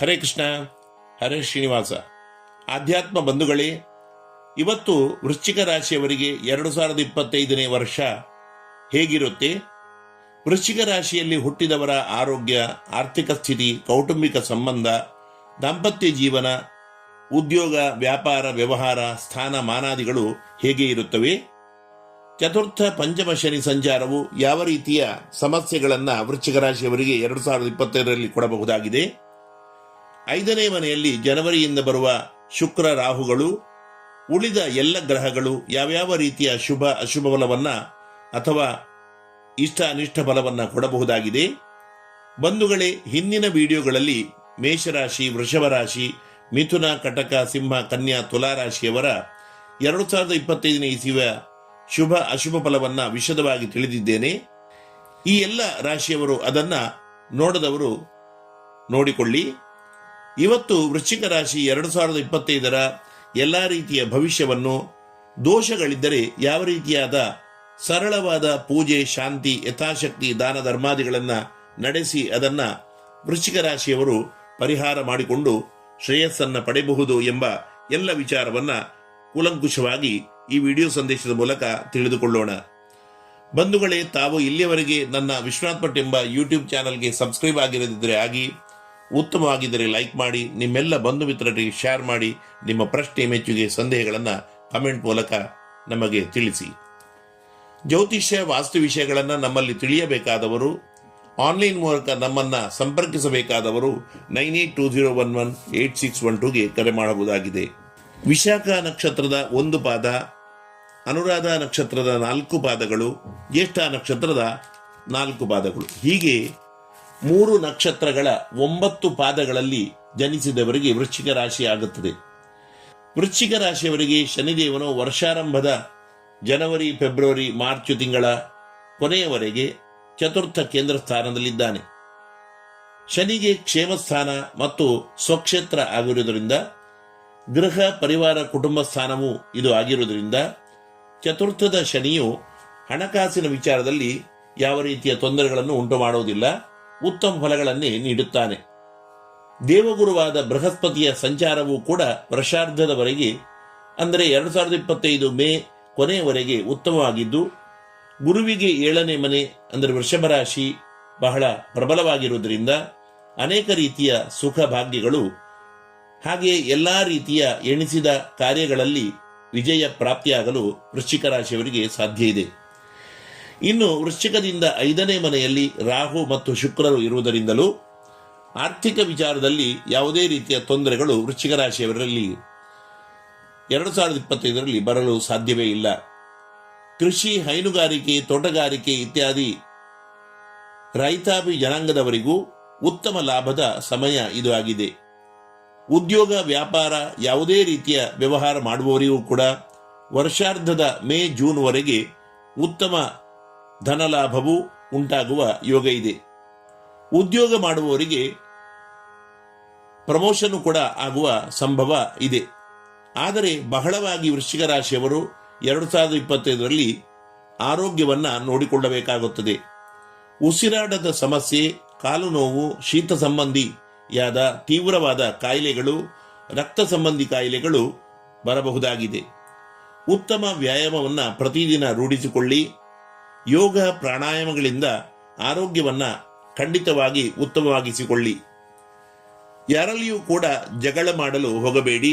ಹರೇ ಕೃಷ್ಣ, ಹರೇ ಶ್ರೀನಿವಾಸ. ಆಧ್ಯಾತ್ಮ ಬಂಧುಗಳೇ, ಇವತ್ತು ವೃಶ್ಚಿಕ ರಾಶಿಯವರಿಗೆ 2025ನೇ ವರ್ಷ ಹೇಗಿರುತ್ತೆ? ವೃಶ್ಚಿಕ ರಾಶಿಯಲ್ಲಿ ಹುಟ್ಟಿದವರ ಆರೋಗ್ಯ, ಆರ್ಥಿಕ ಸ್ಥಿತಿ, ಕೌಟುಂಬಿಕ ಸಂಬಂಧ, ದಾಂಪತ್ಯ ಜೀವನ, ಉದ್ಯೋಗ, ವ್ಯಾಪಾರ, ವ್ಯವಹಾರ, ಸ್ಥಾನ ಮಾನಾದಿಗಳು ಹೇಗೆ ಇರುತ್ತವೆ? ಚತುರ್ಥ ಪಂಚಮ ಶನಿ ಸಂಚಾರವು ಯಾವ ರೀತಿಯ ಸಮಸ್ಯೆಗಳನ್ನು ವೃಶ್ಚಿಕ ರಾಶಿಯವರಿಗೆ 2025ರಲ್ಲಿ ಕೊಡಬಹುದಾಗಿದೆ? 5ನೇ ಮನೆಯಲ್ಲಿ ಜನವರಿಯಿಂದ ಬರುವ ಶುಕ್ರ, ರಾಹುಗಳು, ಉಳಿದ ಎಲ್ಲ ಗ್ರಹಗಳು ಯಾವ್ಯಾವ ರೀತಿಯ ಶುಭ ಅಶುಭ ಫಲವನ್ನ ಅಥವಾ ಇಷ್ಟ ಅನಿಷ್ಟ ಫಲವನ್ನ ಕೊಡಬಹುದಾಗಿದೆ? ಬಂಧುಗಳೇ, ಹಿಂದಿನ ವಿಡಿಯೋಗಳಲ್ಲಿ ಮೇಷರಾಶಿ, ವೃಷಭ ರಾಶಿ, ಮಿಥುನ, ಕಟಕ, ಸಿಂಹ, ಕನ್ಯಾ, ತುಲಾ ರಾಶಿಯವರ 2025ನೇ ಇಸವಿಯ ಶುಭ ಅಶುಭ ಫಲವನ್ನ ವಿಶದವಾಗಿ ತಿಳಿದಿದ್ದೇನೆ. ಈ ಎಲ್ಲ ರಾಶಿಯವರು ಅದನ್ನ ನೋಡದವರು ನೋಡಿಕೊಳ್ಳಿ. ಇವತ್ತು ವೃಶ್ಚಿಕ ರಾಶಿ 2025ರ ಎಲ್ಲ ರೀತಿಯ ಭವಿಷ್ಯವನ್ನು, ದೋಷಗಳಿದ್ದರೆ ಯಾವ ರೀತಿಯಾದ ಸರಳವಾದ ಪೂಜೆ, ಶಾಂತಿ, ಯಥಾಶಕ್ತಿ ದಾನ ಧರ್ಮಾದಿಗಳನ್ನು ನಡೆಸಿ ಅದನ್ನ ವೃಶ್ಚಿಕ ರಾಶಿಯವರು ಪರಿಹಾರ ಮಾಡಿಕೊಂಡು ಶ್ರೇಯಸ್ಸನ್ನು ಪಡೆಯಬಹುದು ಎಂಬ ಎಲ್ಲ ವಿಚಾರವನ್ನ ಕೂಲಂಕುಷವಾಗಿ ಈ ವಿಡಿಯೋ ಸಂದೇಶದ ಮೂಲಕ ತಿಳಿದುಕೊಳ್ಳೋಣ. ಬಂಧುಗಳೇ, ತಾವು ಇಲ್ಲಿಯವರೆಗೆ ನನ್ನ ವಿಶ್ವನಾಥ್ ಭಟ್ ಎಂಬ ಯೂಟ್ಯೂಬ್ ಚಾನಲ್ಗೆ ಸಬ್ಸ್ಕ್ರೈಬ್ ಆಗಿರದಿದ್ದರೆ ಆಗಿ, ಉತ್ತಮವಾಗಿದ್ದರೆ ಲೈಕ್ ಮಾಡಿ, ನಿಮ್ಮೆಲ್ಲ ಬಂಧು ಮಿತ್ರರಿಗೆ ಶೇರ್ ಮಾಡಿ, ನಿಮ್ಮ ಪ್ರಶ್ನೆ, ಮೆಚ್ಚುಗೆ, ಸಂದೇಹಗಳನ್ನು ಕಮೆಂಟ್ ಮೂಲಕ ನಮಗೆ ತಿಳಿಸಿ. ಜ್ಯೋತಿಷ್ಯ, ವಾಸ್ತು ವಿಷಯಗಳನ್ನು ನಮ್ಮಲ್ಲಿ ತಿಳಿಯಬೇಕಾದವರು, ಆನ್ಲೈನ್ ಮೂಲಕ ನಮ್ಮನ್ನು ಸಂಪರ್ಕಿಸಬೇಕಾದವರು 9820118612ಗೆ ಕರೆ ಮಾಡಬಹುದಾಗಿದೆ. ವಿಶಾಖ ನಕ್ಷತ್ರದ 1 ಪಾದ, ಅನುರಾಧ ನಕ್ಷತ್ರದ 4 ಪಾದಗಳು, ಜ್ಯೇಷ್ಠ ನಕ್ಷತ್ರದ 4 ಪಾದಗಳು, ಹೀಗೆ 3 ನಕ್ಷತ್ರಗಳ 9 ಪಾದಗಳಲ್ಲಿ ಜನಿಸಿದವರಿಗೆ ವೃಶ್ಚಿಕ ರಾಶಿ ಆಗುತ್ತದೆ. ವೃಶ್ಚಿಕ ರಾಶಿಯವರಿಗೆ ಶನಿದೇವನು ವರ್ಷಾರಂಭದ ಜನವರಿ, ಫೆಬ್ರವರಿ, ಮಾರ್ಚ್ ತಿಂಗಳ ಕೊನೆಯವರೆಗೆ ಚತುರ್ಥ ಕೇಂದ್ರ ಸ್ಥಾನದಲ್ಲಿದ್ದಾನೆ. ಶನಿಗೆ ಕ್ಷೇಮಸ್ಥಾನ ಮತ್ತು ಸ್ವಕ್ಷೇತ್ರ ಆಗಿರುವುದರಿಂದ, ಗೃಹ, ಪರಿವಾರ, ಕುಟುಂಬ ಸ್ಥಾನವೂ ಇದು ಆಗಿರುವುದರಿಂದ ಚತುರ್ಥದ ಶನಿಯು ಹಣಕಾಸಿನ ವಿಚಾರದಲ್ಲಿ ಯಾವ ರೀತಿಯ ತೊಂದರೆಗಳನ್ನು ಉಂಟು ಮಾಡುವುದಿಲ್ಲ, ಉತ್ತಮ ಫಲಗಳನ್ನೇ ನೀಡುತ್ತಾನೆ. ದೇವಗುರುವಾದ ಬೃಹಸ್ಪತಿಯ ಸಂಚಾರವೂ ಕೂಡ ವರ್ಷಾರ್ಧದವರೆಗೆ, ಅಂದರೆ 2025 ಮೇ ಕೊನೆಯವರೆಗೆ ಉತ್ತಮವಾಗಿದ್ದು, ಗುರುವಿಗೆ 7ನೇ ಮನೆ ಅಂದರೆ ವೃಷಭ ರಾಶಿ ಬಹಳ ಪ್ರಬಲವಾಗಿರುವುದರಿಂದ ಅನೇಕ ರೀತಿಯ ಸುಖ ಭಾಗ್ಯಗಳು, ಹಾಗೆ ಎಲ್ಲಾ ರೀತಿಯ ಎಣಿಸಿದ ಕಾರ್ಯಗಳಲ್ಲಿ ವಿಜಯ ಪ್ರಾಪ್ತಿಯಾಗಲು ವೃಶ್ಚಿಕ ರಾಶಿಯವರಿಗೆ ಸಾಧ್ಯ ಇದೆ. ಇನ್ನು ವೃಶ್ಚಿಕದಿಂದ 5ನೇ ಮನೆಯಲ್ಲಿ ರಾಹು ಮತ್ತು ಶುಕ್ರರು ಇರುವುದರಿಂದಲೂ ಆರ್ಥಿಕ ವಿಚಾರದಲ್ಲಿ ಯಾವುದೇ ರೀತಿಯ ತೊಂದರೆಗಳು ವೃಶ್ಚಿಕ ರಾಶಿಯವರಲ್ಲಿ 2025ರಲ್ಲಿ ಬರಲು ಸಾಧ್ಯವೇ ಇಲ್ಲ. ಕೃಷಿ, ಹೈನುಗಾರಿಕೆ, ತೋಟಗಾರಿಕೆ ಇತ್ಯಾದಿ ರೈತಾಪಿ ಜನಾಂಗದವರಿಗೂ ಉತ್ತಮ ಲಾಭದ ಸಮಯ ಇದು ಆಗಿದೆ. ಉದ್ಯೋಗ, ವ್ಯಾಪಾರ, ಯಾವುದೇ ರೀತಿಯ ವ್ಯವಹಾರ ಮಾಡುವವರಿಗೂ ಕೂಡ ವರ್ಷಾರ್ಧದ ಮೇ, ಜೂನ್ ವರೆಗೆ ಉತ್ತಮ ಧನಲಾಭವು ಉಂಟಾಗುವ ಯೋಗ ಇದೆ. ಉದ್ಯೋಗ ಮಾಡುವವರಿಗೆ ಪ್ರಮೋಷನ್ ಕೂಡ ಆಗುವ ಸಂಭವ ಇದೆ. ಆದರೆ ಬಹಳವಾಗಿ ವೃಶ್ಚಿಕ ರಾಶಿಯವರು 2025ರಲ್ಲಿ ಆರೋಗ್ಯವನ್ನ ನೋಡಿಕೊಳ್ಳಬೇಕಾಗುತ್ತದೆ. ಉಸಿರಾಟದ ಸಮಸ್ಯೆ, ಕಾಲು ನೋವು, ಶೀತ ಸಂಬಂಧಿಯಾದ ತೀವ್ರವಾದ ಕಾಯಿಲೆಗಳು, ರಕ್ತ ಸಂಬಂಧಿ ಕಾಯಿಲೆಗಳು ಬರಬಹುದಾಗಿದೆ. ಉತ್ತಮ ವ್ಯಾಯಾಮವನ್ನ ಪ್ರತಿದಿನ ರೂಢಿಸಿಕೊಳ್ಳಿ. ಯೋಗ, ಪ್ರಾಣಾಯಾಮಗಳಿಂದ ಆರೋಗ್ಯವನ್ನ ಖಂಡಿತವಾಗಿ ಉತ್ತಮವಾಗಿಸಿಕೊಳ್ಳಿ. ಯಾರಲ್ಲಿಯೂ ಕೂಡ ಜಗಳ ಮಾಡಲು ಹೋಗಬೇಡಿ.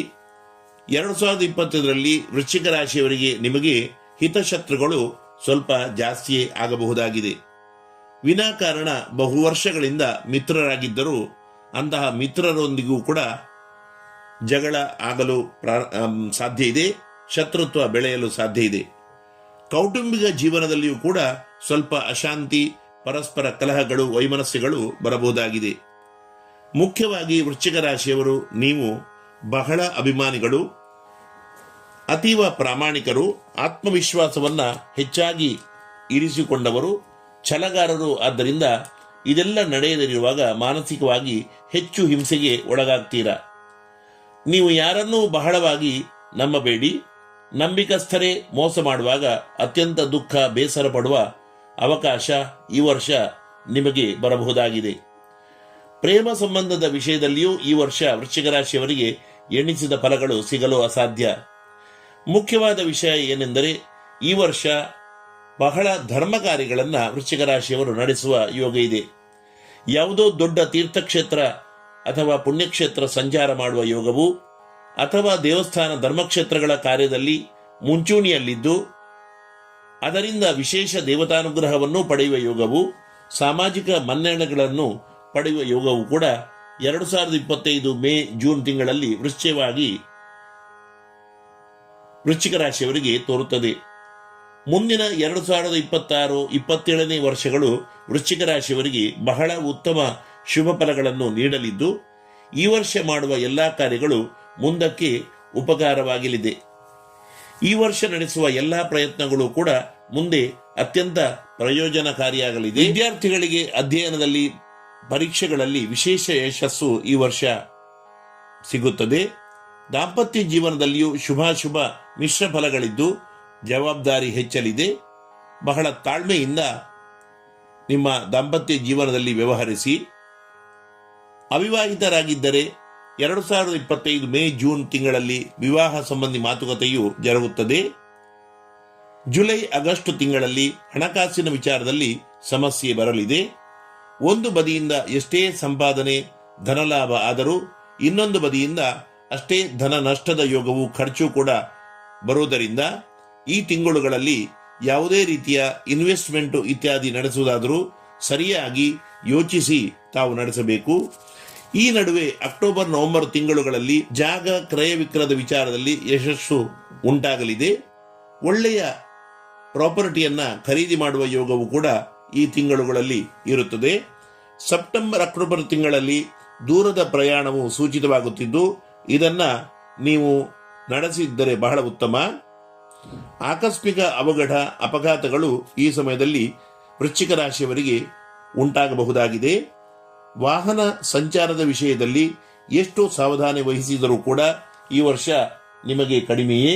2025ರಲ್ಲಿ ವೃಶ್ಚಿಕ ರಾಶಿಯವರಿಗೆ ನಿಮಗೆ ಹಿತಶತ್ರುಗಳು ಸ್ವಲ್ಪ ಜಾಸ್ತಿಯೇ ಆಗಬಹುದಾಗಿದೆ. ವಿನಾಕಾರಣ ಬಹು ವರ್ಷಗಳಿಂದ ಮಿತ್ರರಾಗಿದ್ದರೂ ಅಂತಹ ಮಿತ್ರರೊಂದಿಗೂ ಕೂಡ ಜಗಳ ಆಗಲು ಸಾಧ್ಯ ಇದೆ, ಶತ್ರುತ್ವ ಬೆಳೆಯಲು ಸಾಧ್ಯ ಇದೆ. ಕೌಟುಂಬಿಕ ಜೀವನದಲ್ಲಿಯೂ ಕೂಡ ಸ್ವಲ್ಪ ಅಶಾಂತಿ, ಪರಸ್ಪರ ಕಲಹಗಳು, ವೈಮನಸ್ಯಗಳು ಬರಬಹುದಾಗಿದೆ. ಮುಖ್ಯವಾಗಿ ವೃಶ್ಚಿಕ ರಾಶಿಯವರು ನೀವು ಬಹಳ ಅಭಿಮಾನಿಗಳು, ಅತೀವ ಪ್ರಾಮಾಣಿಕರು, ಆತ್ಮವಿಶ್ವಾಸವನ್ನ ಹೆಚ್ಚಾಗಿ ಇರಿಸಿಕೊಂಡವರು, ಛಲಗಾರರು. ಆದ್ದರಿಂದ ಇದೆಲ್ಲ ನಡೆಯದಿರುವಾಗ ಮಾನಸಿಕವಾಗಿ ಹೆಚ್ಚು ಹಿಂಸೆಗೆ ಒಳಗಾಗ್ತೀರಾ. ನೀವು ಯಾರನ್ನೂ ಬಹಳವಾಗಿ ನಂಬಬೇಡಿ. ನಂಬಿಕಸ್ಥರೇ ಮೋಸ ಮಾಡುವಾಗ ಅತ್ಯಂತ ದುಃಖ, ಬೇಸರ ಪಡುವ ಅವಕಾಶ ಈ ವರ್ಷ ನಿಮಗೆ ಬರಬಹುದಾಗಿದೆ. ಪ್ರೇಮ ಸಂಬಂಧದ ವಿಷಯದಲ್ಲಿಯೂ ಈ ವರ್ಷ ವೃಶ್ಚಿಕ ರಾಶಿಯವರಿಗೆ ಎಣಿಸಿದ ಫಲಗಳು ಸಿಗಲು ಅಸಾಧ್ಯ. ಮುಖ್ಯವಾದ ವಿಷಯ ಏನೆಂದರೆ ಈ ವರ್ಷ ಬಹಳ ಧರ್ಮ ಕಾರ್ಯಗಳನ್ನು ವೃಶ್ಚಿಕ ರಾಶಿಯವರು ನಡೆಸುವ ಯೋಗ ಇದೆ. ಯಾವುದೋ ದೊಡ್ಡ ತೀರ್ಥಕ್ಷೇತ್ರ ಅಥವಾ ಪುಣ್ಯಕ್ಷೇತ್ರ ಸಂಚಾರ ಮಾಡುವ ಯೋಗವು, ಅಥವಾ ದೇವಸ್ಥಾನ ಧರ್ಮಕ್ಷೇತ್ರಗಳ ಕಾರ್ಯದಲ್ಲಿ ಮುಂಚೂಣಿಯಲ್ಲಿದ್ದು ಅದರಿಂದ ವಿಶೇಷ ದೇವತಾನುಗ್ರಹವನ್ನು ಪಡೆಯುವ ಯೋಗವು, ಸಾಮಾಜಿಕ ಮನ್ನಣೆಗಳನ್ನು ಪಡೆಯುವ ಯೋಗವು ಕೂಡ 2025 ಮೇ ಜೂನ್ ತಿಂಗಳಲ್ಲಿ ವೃಶ್ಚಿಕ ರಾಶಿಯವರಿಗೆ ತೋರುತ್ತದೆ. ಮುಂದಿನ 2026-27ನೇ ವರ್ಷಗಳು ವೃಶ್ಚಿಕ ರಾಶಿಯವರಿಗೆ ಬಹಳ ಉತ್ತಮ ಶುಭ ಫಲಗಳನ್ನು ನೀಡಲಿದ್ದು, ಈ ವರ್ಷ ಮಾಡುವ ಎಲ್ಲಾ ಕಾರ್ಯಗಳು ಮುಂದಕ್ಕೆ ಉಪಕಾರವಾಗಲಿದೆ. ಈ ವರ್ಷ ನಡೆಸುವ ಎಲ್ಲಾ ಪ್ರಯತ್ನಗಳು ಕೂಡ ಮುಂದೆ ಅತ್ಯಂತ ಪ್ರಯೋಜನಕಾರಿಯಾಗಲಿದೆ. ವಿದ್ಯಾರ್ಥಿಗಳಿಗೆ ಅಧ್ಯಯನದಲ್ಲಿ, ಪರೀಕ್ಷೆಗಳಲ್ಲಿ ವಿಶೇಷ ಯಶಸ್ಸು ಈ ವರ್ಷ ಸಿಗುತ್ತದೆ. ದಾಂಪತ್ಯ ಜೀವನದಲ್ಲಿಯೂ ಶುಭಾಶುಭ ಮಿಶ್ರ ಫಲಗಳಿದ್ದು ಜವಾಬ್ದಾರಿ ಹೆಚ್ಚಲಿದೆ. ಬಹಳ ತಾಳ್ಮೆಯಿಂದ ನಿಮ್ಮ ದಾಂಪತ್ಯ ಜೀವನದಲ್ಲಿ ವ್ಯವಹರಿಸಿ. ಅವಿವಾಹಿತರಾಗಿದ್ದರೆ 2025 ಮೇ ಜೂನ್ ತಿಂಗಳಲ್ಲಿ ವಿವಾಹ ಸಂಬಂಧಿ ಮಾತುಕತೆಯು ಜರುಗುತ್ತದೆ. ಜುಲೈ ಆಗಸ್ಟ್ ತಿಂಗಳಲ್ಲಿ ಹಣಕಾಸಿನ ವಿಚಾರದಲ್ಲಿ ಸಮಸ್ಯೆ ಬರಲಿದೆ. ಒಂದು ಬದಿಯಿಂದ ಎಷ್ಟೇ ಸಂಪಾದನೆ, ಧನಲಾಭ ಆದರೂ ಇನ್ನೊಂದು ಬದಿಯಿಂದ ಅಷ್ಟೇ ಧನ ನಷ್ಟದ ಯೋಗವು, ಖರ್ಚು ಕೂಡ ಬರುವುದರಿಂದ ಈ ತಿಂಗಳುಗಳಲ್ಲಿ ಯಾವುದೇ ರೀತಿಯ ಇನ್ವೆಸ್ಟ್ಮೆಂಟ್ ಇತ್ಯಾದಿ ನಡೆಸುವುದಾದರೂ ಸರಿಯಾಗಿ ಯೋಚಿಸಿ ತಾವು ನಡೆಸಬೇಕು. ಈ ನಡುವೆ ಅಕ್ಟೋಬರ್ ನವೆಂಬರ್ ತಿಂಗಳುಗಳಲ್ಲಿ ಜಾಗ ಕ್ರಯ ವಿಕ್ರಯದ ವಿಚಾರದಲ್ಲಿ ಯಶಸ್ಸು ಉಂಟಾಗಲಿದೆ. ಒಳ್ಳೆಯ ಪ್ರಾಪರ್ಟಿಯನ್ನ ಖರೀದಿ ಮಾಡುವ ಯೋಗವು ಕೂಡ ಈ ತಿಂಗಳುಗಳಲ್ಲಿ ಇರುತ್ತದೆ. ಸೆಪ್ಟೆಂಬರ್ ಅಕ್ಟೋಬರ್ ತಿಂಗಳಲ್ಲಿ ದೂರದ ಪ್ರಯಾಣವು ಸೂಚಿತವಾಗುತ್ತಿದ್ದು ಇದನ್ನ ನೀವು ನಡೆಸಿದ್ದರೆ ಬಹಳ ಉತ್ತಮ. ಆಕಸ್ಮಿಕ ಅಪಘಾತಗಳು ಈ ಸಮಯದಲ್ಲಿ ವೃಶ್ಚಿಕ ರಾಶಿಯವರಿಗೆ ಉಂಟಾಗಬಹುದಾಗಿದೆ. ವಾಹನ ಸಂಚಾರದ ವಿಷಯದಲ್ಲಿ ಎಷ್ಟು ಸಾವಧಾನ ವಹಿಸಿದರೂ ಕೂಡ ಈ ವರ್ಷ ನಿಮಗೆ ಕಡಿಮೆಯೇ.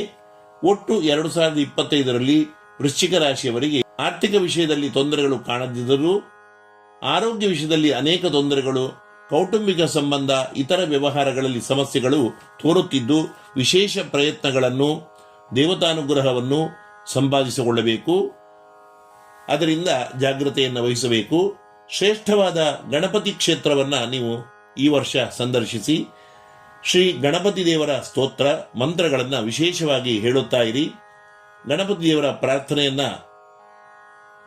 ಒಟ್ಟು 2025ರಲ್ಲಿ ವೃಶ್ಚಿಕ ರಾಶಿಯವರಿಗೆ ಆರ್ಥಿಕ ವಿಷಯದಲ್ಲಿ ತೊಂದರೆಗಳು ಕಾಣದಿದ್ದರೂ ಆರೋಗ್ಯ ವಿಷಯದಲ್ಲಿ ಅನೇಕ ತೊಂದರೆಗಳು, ಕೌಟುಂಬಿಕ ಸಂಬಂಧ, ಇತರ ವ್ಯವಹಾರಗಳಲ್ಲಿ ಸಮಸ್ಯೆಗಳು ತೋರುತ್ತಿದ್ದು ವಿಶೇಷ ಪ್ರಯತ್ನಗಳನ್ನು, ದೇವತಾನುಗ್ರಹವನ್ನು ಸಂಪಾದಿಸಿಕೊಳ್ಳಬೇಕು. ಅದರಿಂದ ಜಾಗ್ರತೆಯನ್ನು ವಹಿಸಬೇಕು. ಶ್ರೇಷ್ಠವಾದ ಗಣಪತಿ ಕ್ಷೇತ್ರವನ್ನ ನೀವು ಈ ವರ್ಷ ಸಂದರ್ಶಿಸಿ ಶ್ರೀ ಗಣಪತಿ ದೇವರ ಸ್ತೋತ್ರ ಮಂತ್ರಗಳನ್ನು ವಿಶೇಷವಾಗಿ ಹೇಳುತ್ತಾ ಇರಿ. ಗಣಪತಿ ದೇವರ ಪ್ರಾರ್ಥನೆಯನ್ನ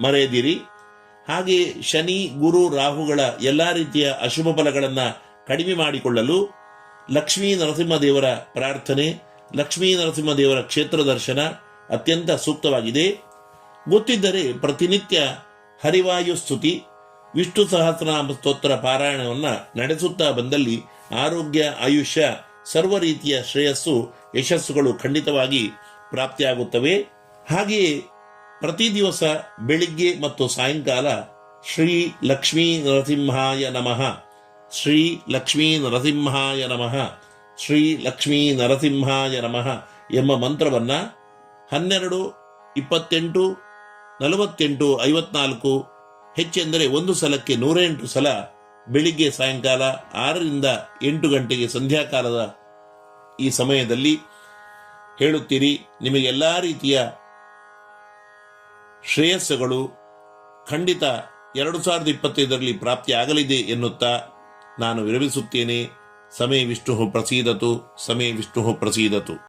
ಮರೆಯದಿರಿ. ಹಾಗೆ ಶನಿ, ಗುರು, ರಾಹುಗಳ ಎಲ್ಲಾ ರೀತಿಯ ಅಶುಭ ಫಲಗಳನ್ನು ಕಡಿಮೆ ಮಾಡಿಕೊಳ್ಳಲು ಲಕ್ಷ್ಮೀ ನರಸಿಂಹದೇವರ ಪ್ರಾರ್ಥನೆ, ಲಕ್ಷ್ಮೀ ನರಸಿಂಹದೇವರ ಕ್ಷೇತ್ರ ದರ್ಶನ ಅತ್ಯಂತ ಸೂಕ್ತವಾಗಿದೆ. ಗೊತ್ತಿದ್ದರೆ ಪ್ರತಿನಿತ್ಯ ಹರಿವಾಯು ಸ್ತುತಿ, ವಿಷ್ಣು ಸಹಸ್ರನಾಮ ಸ್ತೋತ್ರ ಪಾರಾಯಣವನ್ನು ನಡೆಸುತ್ತಾ ಬಂದಲ್ಲಿ ಆರೋಗ್ಯ, ಆಯುಷ್ಯ, ಸರ್ವ ರೀತಿಯ ಶ್ರೇಯಸ್ಸು, ಯಶಸ್ಸುಗಳು ಖಂಡಿತವಾಗಿ ಪ್ರಾಪ್ತಿಯಾಗುತ್ತವೆ. ಹಾಗೆಯೇ ಪ್ರತಿ ದಿವಸ ಬೆಳಿಗ್ಗೆ ಮತ್ತು ಸಾಯಂಕಾಲ ಶ್ರೀ ಲಕ್ಷ್ಮೀ ನರಸಿಂಹಾಯ ನಮಃ, ಶ್ರೀ ಲಕ್ಷ್ಮೀ ನರಸಿಂಹಾಯ ನಮಃ, ಶ್ರೀ ಲಕ್ಷ್ಮೀ ನರಸಿಂಹಾಯ ನಮಃ ಎಂಬ ಮಂತ್ರವನ್ನು 12, 28, 48, 54 ಹೆಚ್ಚೆಂದರೆ ಒಂದು ಸಲಕ್ಕೆ 108 ಸಲ ಬೆಳಿಗ್ಗೆ ಸಾಯಂಕಾಲ 6ರಿಂದ 8 ಗಂಟೆಗೆ ಸಂಧ್ಯಾಕಾಲದ ಈ ಸಮಯದಲ್ಲಿ ಹೇಳುತ್ತೀರಿ. ನಿಮಗೆ ಎಲ್ಲ ರೀತಿಯ ಶ್ರೇಯಸ್ಸುಗಳು ಖಂಡಿತ 2025ರಲ್ಲಿ ಪ್ರಾಪ್ತಿಯಾಗಲಿದೆ ಎನ್ನುತ್ತಾ ನಾನು ವಿರಮಿಸುತ್ತೇನೆ. ಸಮೇ ವಿಷ್ಣು ಪ್ರಸೀದತು, ಸಮೇ ವಿಷ್ಣು ಪ್ರಸೀದತು.